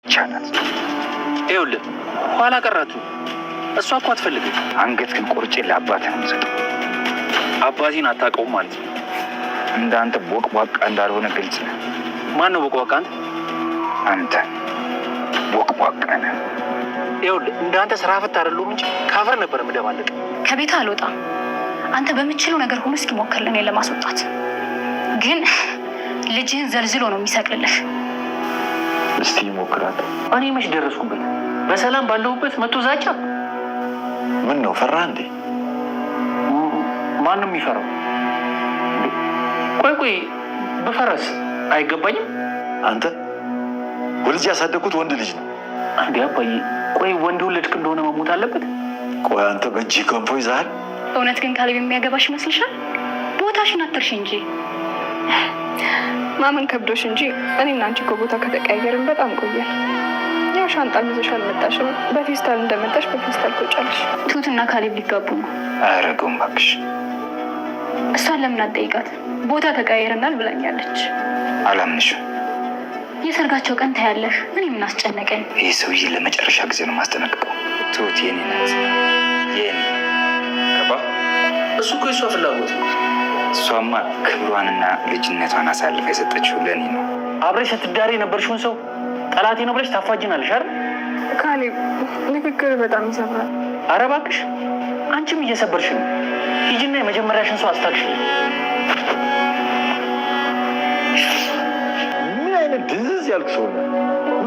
ቻናት ይኸውልህ ኋላ ቀራችሁ። እሷ እኮ አትፈልግም። አንገት ግን ቆርጬ ለአባትህ ነው የምሰጠው። አባቴን አታውቀውም ማለት ነው። እንዳንተ ቦቅቧቃ እንዳልሆነ ግልጽ ነው። ማን ነው ቦቅቧቃ? አንተ ቦቅቧቃ ነህ። ይኸውልህ እንዳንተ ስራ ፈት አይደለሁም እንጂ ካፈር ነበር የምደባለቅ። ከቤት አልወጣም። አንተ በምችለው ነገር ሁሉ እስኪሞክር ለኔ ለማስወጣት፣ ግን ልጅህን ዘልዝሎ ነው የሚሰቅልልህ። እስቲ ይሞክራት። እኔ መች ደረስኩበት? በሰላም ባለሁበት መቶ ዛቻ። ምን ነው ፈራ እንዴ? ማን ነው የሚፈራው? ቆይ ብፈረስ አይገባኝም? አንተ ወልጅ ያሳደግኩት ወንድ ልጅ ነው እንዴ? አባዬ ቆይ ወንድ ወለድክ እንደሆነ መሞት አለበት? ቆይ አንተ በእጅ ገንፎ ይዘሃል? እውነት ግን ካሌብ የሚያገባሽ ይመስልሻል? ቦታሽን አትርሽ እንጂ። ማመን ከብዶሽ እንጂ እኔና አንቺ እኮ ቦታ ከተቀያየርን በጣም ቆየን። ያው ሻንጣ ይዘሽ አልመጣሽም። በፌስታል እንደመጣሽ በፌስታል ትወጫለሽ። ትሁትና ካሌብ ሊጋቡ ነው። አያረገውም እባክሽ። እሷን ለምን አትጠይቃት? ቦታ ተቀያየረናል ብላኛለች። አላምንሽም። የሰርጋቸው ቀን ታያለሽ። እኔ ምን አስጨነቀኝ? ይህ ሰውዬ ለመጨረሻ ጊዜ ነው ማስጠነቅቀው። ትሁት የኔ ናት፣ የኔ ገባ። እሱ እኮ የሷ ፍላጎት ነው። እሷማ ክብሯንና ልጅነቷን አሳልፋ የሰጠችው ለእኔ ነው። አብረሽ ስትዳሪ የነበርሽውን ሰው ጠላቴ ነው ብለሽ ታፋጅናለሽ አይደል? ካሌብ ንግግር በጣም ይሰብራል። ኧረ እባክሽ አንቺም እየሰበርሽ ነው። ሂጂና የመጀመሪያሽን ሰው አስታክሽ። ምን አይነት ድንዝዝ ያልክ ሰው ነህ?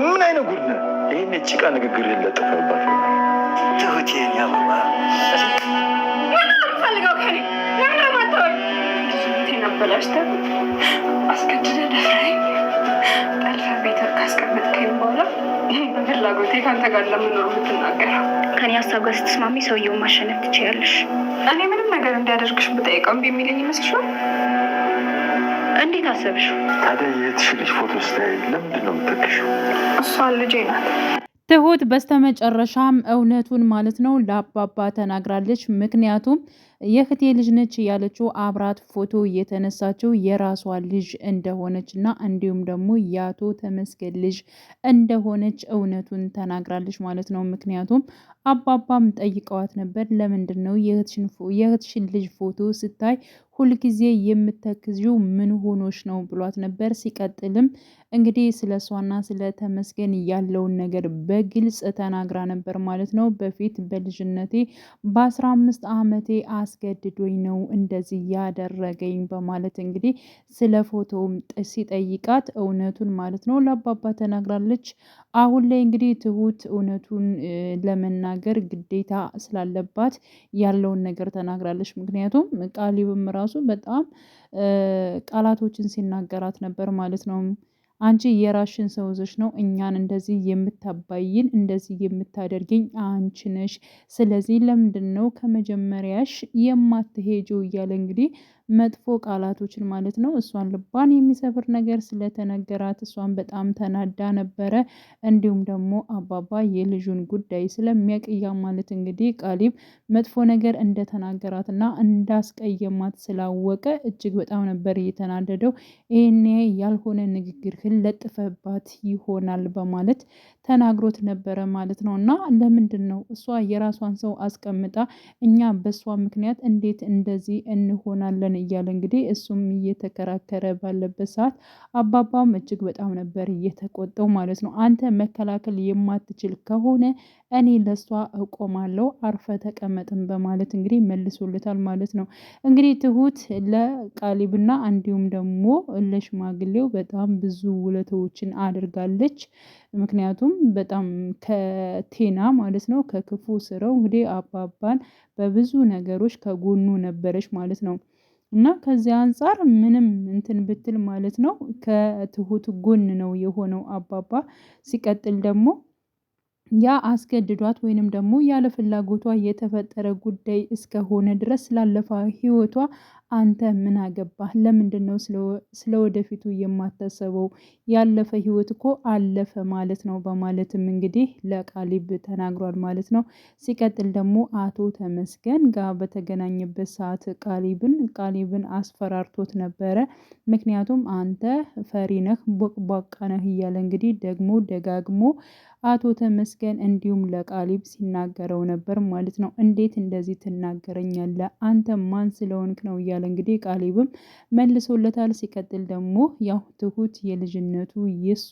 ምን አይነት ጉድ ነህ? ይህን ጭቃ ንግግር የለጠፈባት ትሁት የኔ አበባ። ፈልገው ከኔ ለምናማታወይ ነበላሽተ አስገድደ ደፍራኝ ጠልፈ ቤት ካስቀመጥከኝ በኋላ በፍላጎቴ ከአንተ ጋር ለምኖር የምትናገረው። ከኔ ሀሳብ ጋር ስትስማሚ ሰውየውን ማሸነፍ ትችያለሽ። እኔ ምንም ነገር እንዲያደርግሽ ብጠይቀው እምቢ የሚለኝ ይመስልሻል? እንዴት አሰብሽ? ታዲያ የትሽ ልጅ ፎቶ ስታይ ለምንድን ነው የምትተክሽው? እሷን ልጄ ናት። ትሁት በስተመጨረሻም እውነቱን ማለት ነው ለአባባ ተናግራለች። ምክንያቱም የእህቴ ልጅ ነች ያለችው አብራት ፎቶ እየተነሳችው የራሷ ልጅ እንደሆነች እና እንዲሁም ደግሞ የአቶ ተመስገን ልጅ እንደሆነች እውነቱን ተናግራለች ማለት ነው። ምክንያቱም አባባም ጠይቀዋት ነበር። ለምንድን ነው የእህትሽን ልጅ ፎቶ ስታይ ሁልጊዜ የምተክዚው ምን ሆኖች ነው ብሏት ነበር። ሲቀጥልም እንግዲህ ስለ እሷና ስለ ተመስገን ያለውን ነገር በግልጽ ተናግራ ነበር ማለት ነው። በፊት በልጅነቴ በ15 ዓመቴ አስገድዶኝ ነው እንደዚህ ያደረገኝ በማለት እንግዲህ ስለ ፎቶውም ሲጠይቃት እውነቱን ማለት ነው ለአባባ ተናግራለች። አሁን ላይ እንግዲህ ትሁት እውነቱን ለመናገር ግዴታ ስላለባት ያለውን ነገር ተናግራለች። ምክንያቱም ቃሊብም ራሱ በጣም ቃላቶችን ሲናገራት ነበር ማለት ነው። አንቺ የራሽን ሰው ይዘሽ ነው እኛን እንደዚህ የምታባይን እንደዚህ የምታደርግኝ አንቺ ነሽ። ስለዚህ ለምንድን ነው ከመጀመሪያሽ የማትሄጂው? እያለ እንግዲህ መጥፎ ቃላቶችን ማለት ነው እሷን ልባን የሚሰብር ነገር ስለተነገራት እሷን በጣም ተናዳ ነበረ። እንዲሁም ደግሞ አባባ የልጁን ጉዳይ ስለሚያቅያ ማለት እንግዲህ ቃሊብ መጥፎ ነገር እንደተናገራትና እንዳስቀየማት ስላወቀ እጅግ በጣም ነበር እየተናደደው። ይሄኔ ያልሆነ ንግግር ለጥፈባት ይሆናል በማለት ተናግሮት ነበረ ማለት ነው። እና ለምንድን ነው እሷ የራሷን ሰው አስቀምጣ እኛ በእሷ ምክንያት እንዴት እንደዚህ እንሆናለን እያለ እንግዲህ እሱም እየተከራከረ ባለበት ሰዓት አባባም እጅግ በጣም ነበር እየተቆጠው ማለት ነው። አንተ መከላከል የማትችል ከሆነ እኔ ለሷ እቆማለሁ፣ አርፈ ተቀመጥም በማለት እንግዲህ መልሶለታል ማለት ነው። እንግዲህ ትሁት ለቃሊብና እንዲሁም ደግሞ ለሽማግሌው በጣም ብዙ ውለታዎችን አድርጋለች። ምክንያቱም በጣም ከቴና ማለት ነው ከክፉ ስራው እንግዲህ አባባን በብዙ ነገሮች ከጎኑ ነበረች ማለት ነው። እና ከዚህ አንጻር ምንም እንትን ብትል ማለት ነው ከትሁት ጎን ነው የሆነው አባባ። ሲቀጥል ደግሞ ያ አስገድዷት ወይንም ደግሞ ያለ ፍላጎቷ የተፈጠረ ጉዳይ እስከሆነ ድረስ ስላለፈ ህይወቷ አንተ ምን አገባህ? ለምንድን ነው ስለ ወደፊቱ የማታሰበው? ያለፈ ህይወት እኮ አለፈ ማለት ነው በማለትም እንግዲህ ለቃሊብ ተናግሯል ማለት ነው። ሲቀጥል ደግሞ አቶ ተመስገን ጋር በተገናኘበት ሰዓት ቃሊብን አስፈራርቶት ነበረ። ምክንያቱም አንተ ፈሪ ነህ፣ ቦቅቧቃ ነህ እያለ እንግዲህ ደግሞ ደጋግሞ አቶ ተመስገን እንዲሁም ለቃሊብ ሲናገረው ነበር ማለት ነው። እንዴት እንደዚህ ትናገረኛለህ? አንተ ማን ስለሆንክ ነው እያለ እንግዲህ ቃሊብም መልሶለታል። ሲቀጥል ደግሞ ያው ትሁት የልጅነቱ የሱ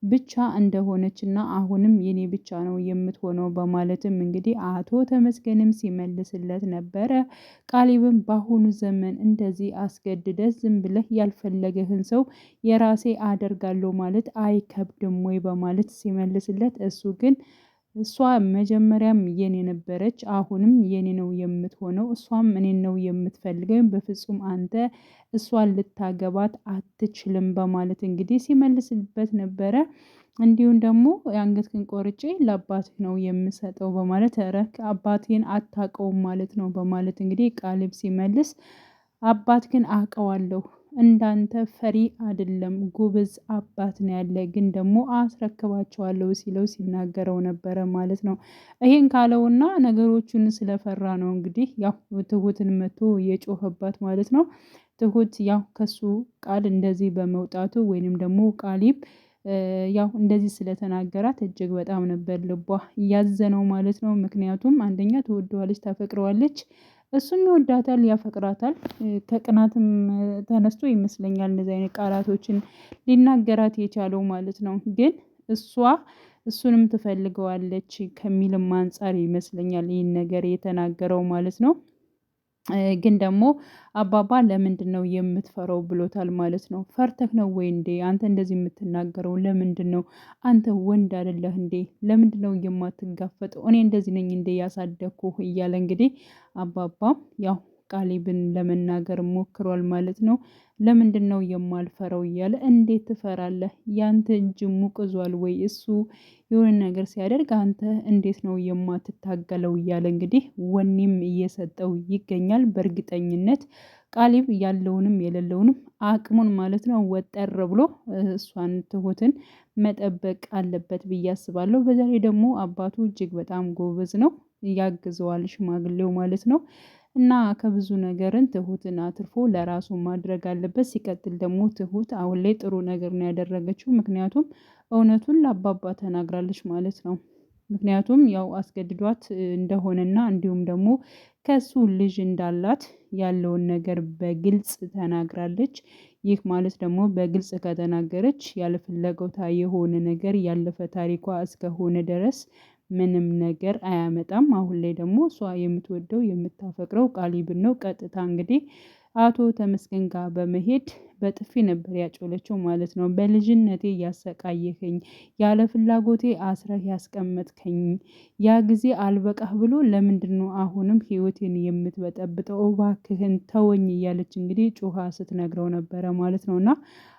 ብቻ እንደሆነች እና አሁንም የኔ ብቻ ነው የምትሆነው በማለትም እንግዲህ አቶ ተመስገንም ሲመልስለት ነበረ። ቃሊብም በአሁኑ ዘመን እንደዚህ አስገድደህ ዝም ብለህ ያልፈለገህን ሰው የራሴ አደርጋለሁ ማለት አይከብድም ወይ በማለት ሲመልስለት፣ እሱ ግን እሷ መጀመሪያም የኔ ነበረች፣ አሁንም የኔ ነው የምትሆነው፣ እሷም እኔን ነው የምትፈልገው፣ በፍጹም አንተ እሷን ልታገባት አትችልም በማለት እንግዲህ ሲመልስበት ነበረ። እንዲሁም ደግሞ የአንገትህን ቆርጬ ለአባትህ ነው የምሰጠው በማለት ኧረ አባቴን አታውቀውም ማለት ነው በማለት እንግዲህ ቃሊብ ሲመልስ፣ አባት ግን አውቀዋለሁ፣ እንዳንተ ፈሪ አይደለም ጎበዝ አባት ነው ያለ፣ ግን ደግሞ አስረክባቸዋለሁ ሲለው ሲናገረው ነበረ ማለት ነው። ይሄን ካለውና ነገሮቹን ስለፈራ ነው እንግዲህ ያው ትሁትን መቶ የጮኸባት ማለት ነው። ትሁት ያው ከሱ ቃል እንደዚህ በመውጣቱ ወይንም ደግሞ ቃሊብ ያው እንደዚህ ስለተናገራት እጅግ በጣም ነበር ልቧ እያዘነው ማለት ነው። ምክንያቱም አንደኛ ትወደዋለች፣ ታፈቅረዋለች፣ እሱም ይወዳታል፣ ያፈቅራታል። ከቅናትም ተነስቶ ይመስለኛል እንደዚህ አይነት ቃላቶችን ሊናገራት የቻለው ማለት ነው። ግን እሷ እሱንም ትፈልገዋለች ከሚልም አንፃር ይመስለኛል ይህን ነገር የተናገረው ማለት ነው። ግን ደግሞ አባባ ለምንድን ነው የምትፈራው ብሎታል ማለት ነው። ፈርተህ ነው ወይ እንዴ አንተ እንደዚህ የምትናገረው? ለምንድን ነው አንተ ወንድ አይደለህ እንዴ? ለምንድን ነው የማትጋፈጠው? እኔ እንደዚህ ነኝ እንዴ ያሳደግኩህ? እያለ እንግዲህ አባባም ያው ቃሊብን ለመናገር ሞክሯል ማለት ነው። ለምንድን ነው የማልፈራው እያለ፣ እንዴት ትፈራለህ? ያንተ እጅ ሙቅዟል ወይ? እሱ የሆነ ነገር ሲያደርግ አንተ እንዴት ነው የማትታገለው? እያለ እንግዲህ ወኔም እየሰጠው ይገኛል። በእርግጠኝነት ቃሊብ ያለውንም የሌለውንም አቅሙን ማለት ነው ወጠር ብሎ እሷን ትሁትን መጠበቅ አለበት ብዬ አስባለሁ። በዛ ላይ ደግሞ አባቱ እጅግ በጣም ጎበዝ ነው፣ ያግዘዋል ሽማግሌው ማለት ነው። እና ከብዙ ነገርን ትሁትን አትርፎ ለራሱ ማድረግ አለበት። ሲቀጥል ደግሞ ትሁት አሁን ላይ ጥሩ ነገር ነው ያደረገችው። ምክንያቱም እውነቱን ለአባባ ተናግራለች ማለት ነው። ምክንያቱም ያው አስገድዷት እንደሆነና እንዲሁም ደግሞ ከሱ ልጅ እንዳላት ያለውን ነገር በግልጽ ተናግራለች። ይህ ማለት ደግሞ በግልጽ ከተናገረች ያለ ፍላጎታ የሆነ ነገር ያለፈ ታሪኳ እስከሆነ ድረስ ምንም ነገር አያመጣም። አሁን ላይ ደግሞ እሷ የምትወደው የምታፈቅረው ቃሊብን ነው። ቀጥታ እንግዲህ አቶ ተመስገን ጋር በመሄድ በጥፊ ነበር ያጮለችው ማለት ነው። በልጅነቴ ያሰቃየኸኝ፣ ያለ ፍላጎቴ አስረህ ያስቀመጥከኝ፣ ያ ጊዜ አልበቃህ ብሎ ለምንድን ነው አሁንም ህይወቴን የምትበጠብጠው? እባክህን ተወኝ እያለች እንግዲህ ጩኻ ስትነግረው ነበረ ማለት ነው። እና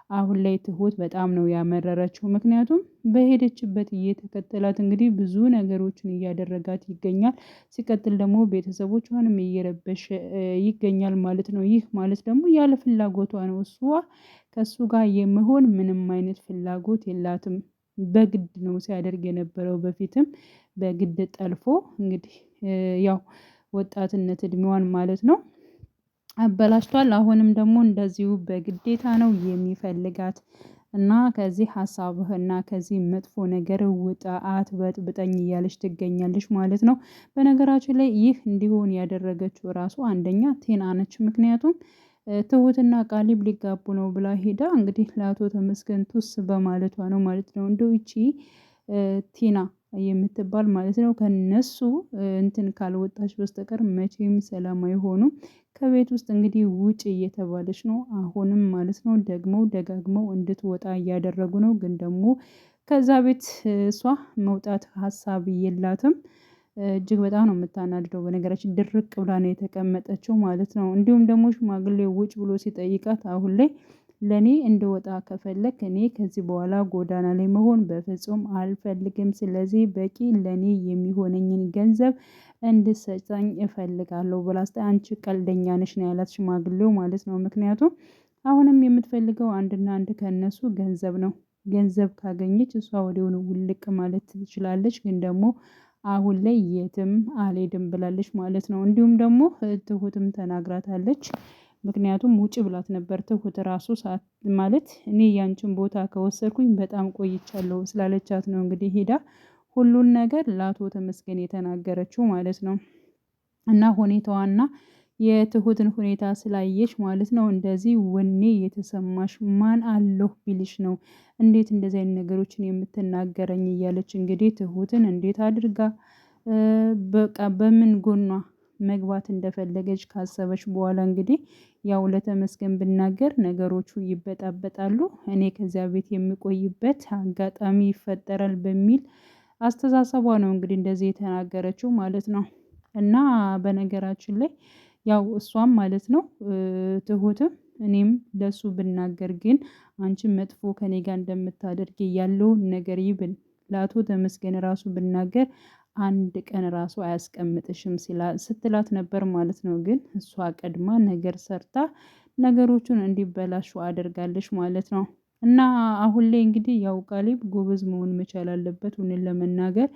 አሁን ላይ ትሁት በጣም ነው ያመረረችው። ምክንያቱም በሄደችበት እየተከተላት እንግዲህ ብዙ ነገሮችን እያደረጋት ይገኛል። ሲቀጥል ደግሞ ቤተሰቦቿንም እየረበሸ ይገኛል ማለት ነው። ይህ ማለት ደግሞ ያለ ፍላጎቷ ነው። እሷ ከእሱ ጋር የመሆን ምንም አይነት ፍላጎት የላትም። በግድ ነው ሲያደርግ የነበረው። በፊትም በግድ ጠልፎ እንግዲህ ያው ወጣትነት እድሜዋን ማለት ነው አበላሽቷል። አሁንም ደግሞ እንደዚሁ በግዴታ ነው የሚፈልጋት እና ከዚህ ሀሳብህና ከዚህ መጥፎ ነገር ውጣ፣ አትበጥብጠኝ እያለች ትገኛለች ማለት ነው። በነገራችን ላይ ይህ እንዲሆን ያደረገችው ራሱ አንደኛ ቴና ነች። ምክንያቱም ትሁትና ቃሊብ ሊጋቡ ነው ብላ ሄዳ እንግዲህ ለአቶ ተመስገን ቱስ በማለቷ ነው ማለት ነው። እንደው ይቺ ቲና የምትባል ማለት ነው ከነሱ እንትን ካልወጣች በስተቀር መቼም ሰላም አይሆኑም። ከቤት ውስጥ እንግዲህ ውጭ እየተባለች ነው አሁንም ማለት ነው። ደግሞ ደጋግመው እንድትወጣ እያደረጉ ነው። ግን ደግሞ ከዛ ቤት እሷ መውጣት ሀሳብ የላትም። እጅግ በጣም ነው የምታናድደው። በነገራችን ድርቅ ብላ ነው የተቀመጠችው ማለት ነው። እንዲሁም ደግሞ ሽማግሌው ውጭ ብሎ ሲጠይቃት አሁን ላይ ለእኔ እንደወጣ ከፈለግ እኔ ከዚህ በኋላ ጎዳና ላይ መሆን በፍጹም አልፈልግም። ስለዚህ በቂ ለእኔ የሚሆነኝን ገንዘብ እንድሰጠኝ እፈልጋለሁ ብላ አንቺ ቀልደኛ ነሽ ነው ያላት ሽማግሌው ማለት ነው። ምክንያቱም አሁንም የምትፈልገው አንድና አንድ ከእነሱ ገንዘብ ነው። ገንዘብ ካገኘች እሷ ወዲያውኑ ውልቅ ማለት ትችላለች። ግን ደግሞ አሁን ላይ የትም አልሄድም ብላለች ማለት ነው። እንዲሁም ደግሞ ትሁትም ተናግራታለች። ምክንያቱም ውጭ ብላት ነበር ትሁት ራሱ ሰዓት ማለት እኔ ያንቺን ቦታ ከወሰድኩኝ በጣም ቆይቻለሁ ስላለቻት ነው እንግዲህ ሄዳ ሁሉን ነገር ለአቶ ተመስገን የተናገረችው ማለት ነው። እና ሁኔታዋና የትሁትን ሁኔታ ስላየች ማለት ነው እንደዚህ ወኔ የተሰማሽ ማን አለሁ ቢልሽ ነው እንዴት እንደዚህ አይነት ነገሮችን የምትናገረኝ እያለች እንግዲህ ትሁትን እንዴት አድርጋ በቃ በምን ጎኗ መግባት እንደፈለገች ካሰበች በኋላ እንግዲህ ያው ለተመስገን ብናገር ነገሮቹ ይበጣበጣሉ፣ እኔ ከዚያ ቤት የሚቆይበት አጋጣሚ ይፈጠራል በሚል አስተሳሰቧ ነው እንግዲህ እንደዚህ የተናገረችው ማለት ነው። እና በነገራችን ላይ ያው እሷም ማለት ነው ትሁትም እኔም ለሱ ብናገር ግን አንቺን መጥፎ ከኔ ጋር እንደምታደርጊ ያለውን ነገር ይብን ለአቶ ተመስገን ራሱ ብናገር አንድ ቀን ራሱ አያስቀምጥሽም ስትላት ነበር ማለት ነው። ግን እሷ ቀድማ ነገር ሰርታ ነገሮቹን እንዲበላሹ አድርጋለች ማለት ነው። እና አሁን ላይ እንግዲህ ያው ቃሊብ ጎበዝ መሆን መቻል አለበት። እውነት ለመናገር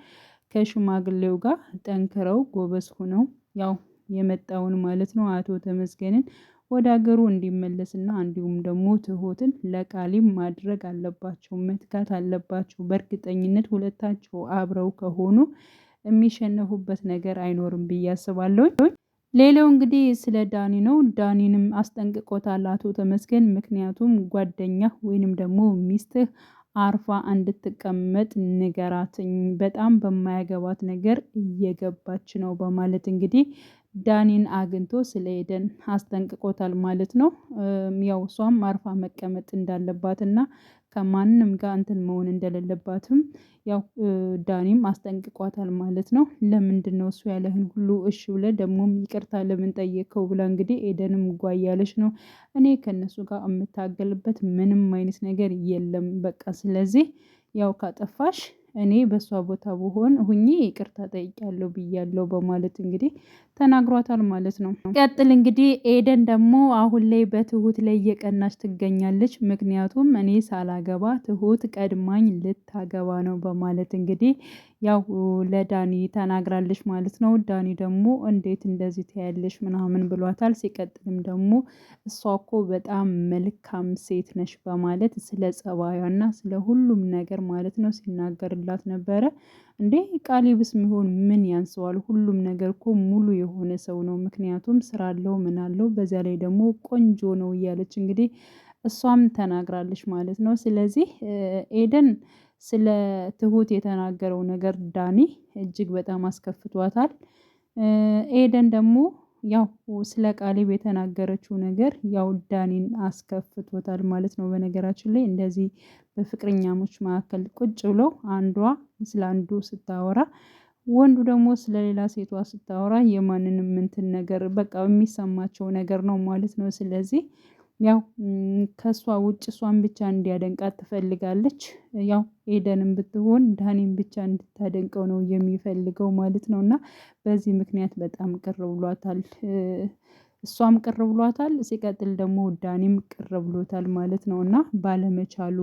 ከሽማግሌው ጋር ጠንክረው ጎበዝ ሆነው ያው የመጣውን ማለት ነው አቶ ተመስገንን ወደ ሀገሩ እንዲመለስና እንዲሁም ደግሞ ትሁትን ለቃሊብ ማድረግ አለባቸው፣ መትጋት አለባቸው። በእርግጠኝነት ሁለታቸው አብረው ከሆኑ የሚሸነፉበት ነገር አይኖርም ብዬ አስባለሁ። ሌላው እንግዲህ ስለ ዳኒ ነው። ዳኒንም አስጠንቅቆታል አቶ ተመስገን። ምክንያቱም ጓደኛ ወይንም ደግሞ ሚስትህ አርፋ እንድትቀመጥ ንገራትኝ፣ በጣም በማያገባት ነገር እየገባች ነው በማለት እንግዲህ ዳኒን አግኝቶ ስለ ኤደን አስጠንቅቆታል ማለት ነው። ያው እሷም አርፋ መቀመጥ እንዳለባትና ከማንም ጋር እንትን መሆን እንደሌለባትም ያው ዳኒም አስጠንቅቋታል ማለት ነው። ለምንድን ነው እሱ ያለህን ሁሉ እሺ ብለህ ደግሞም ይቅርታ ለምን ጠየቀው ብላ እንግዲህ ኤደንም ጓያለች ነው። እኔ ከነሱ ጋር የምታገልበት ምንም አይነት ነገር የለም፣ በቃ ስለዚህ ያው ካጠፋሽ እኔ በሷ ቦታ ብሆን ሁኜ ይቅርታ ጠይቄያለሁ ብያለሁ በማለት እንግዲህ ተናግሯታል ማለት ነው። ቀጥል እንግዲህ ኤደን ደግሞ አሁን ላይ በትሁት ላይ እየቀናች ትገኛለች። ምክንያቱም እኔ ሳላገባ ትሁት ቀድማኝ ልታገባ ነው በማለት እንግዲህ ያው ለዳኒ ተናግራለች ማለት ነው። ዳኒ ደግሞ እንዴት እንደዚህ ትያለሽ ምናምን ብሏታል። ሲቀጥልም ደግሞ እሷ እኮ በጣም መልካም ሴት ነሽ በማለት ስለ ጸባዩና ስለ ሁሉም ነገር ማለት ነው ሲናገርላት ነበረ። እንዴ ቃሊብስ ሚሆን ምን ያንሰዋል? ሁሉም ነገር እኮ ሙሉ የሆነ ሰው ነው። ምክንያቱም ስራ አለው ምን አለው፣ በዚያ ላይ ደግሞ ቆንጆ ነው እያለች እንግዲህ እሷም ተናግራለች ማለት ነው። ስለዚህ ኤደን ስለ ትሁት የተናገረው ነገር ዳኒ እጅግ በጣም አስከፍቷታል። ኤደን ደግሞ ያው ስለ ቃሊብ የተናገረችው ነገር ያው ዳኒን አስከፍቶታል ማለት ነው። በነገራችን ላይ እንደዚህ በፍቅረኛሞች መካከል ቁጭ ብለው አንዷ ስለ አንዱ ስታወራ ወንዱ ደግሞ ስለሌላ ሴቷ ስታወራ የማንንም እንትን ነገር በቃ የሚሰማቸው ነገር ነው ማለት ነው። ስለዚህ ያው ከሷ ውጭ እሷን ብቻ እንዲያደንቃት ትፈልጋለች። ያው ኤደንም ብትሆን ዳኒን ብቻ እንድታደንቀው ነው የሚፈልገው ማለት ነው። እና በዚህ ምክንያት በጣም ቅር ብሏታል። እሷም ቅር ብሏታል። ሲቀጥል ደግሞ ዳኒም ቅር ብሎታል ማለት ነው። እና ባለመቻሉ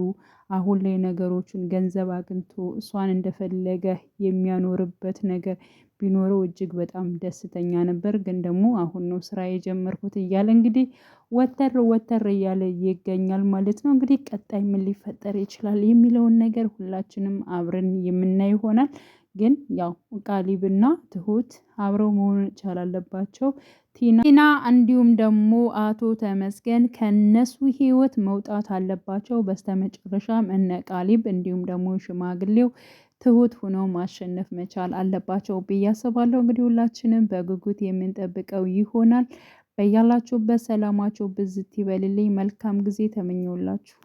አሁን ላይ ነገሮችን ገንዘብ አግኝቶ እሷን እንደፈለገ የሚያኖርበት ነገር ቢኖረው እጅግ በጣም ደስተኛ ነበር። ግን ደግሞ አሁን ነው ስራ የጀመርኩት እያለ እንግዲህ ወተር እያለ ይገኛል ማለት ነው። እንግዲህ ቀጣይ ምን ሊፈጠር ይችላል የሚለውን ነገር ሁላችንም አብረን የምናይ ይሆናል። ግን ያው ቃሊብና ትሁት አብረው መሆን ይቻል አለባቸው። ቲና እንዲሁም ደግሞ አቶ ተመስገን ከነሱ ህይወት መውጣት አለባቸው። በስተመጨረሻም እነ ቃሊብ እንዲሁም ደግሞ ሽማግሌው ትሁት ሆነው ማሸነፍ መቻል አለባቸው ብዬ አስባለሁ። እንግዲህ ሁላችንም በጉጉት የምንጠብቀው ይሆናል። በያላችሁበት ሰላማችሁ ብዝት ይበልልኝ። መልካም ጊዜ ተመኘውላችሁ።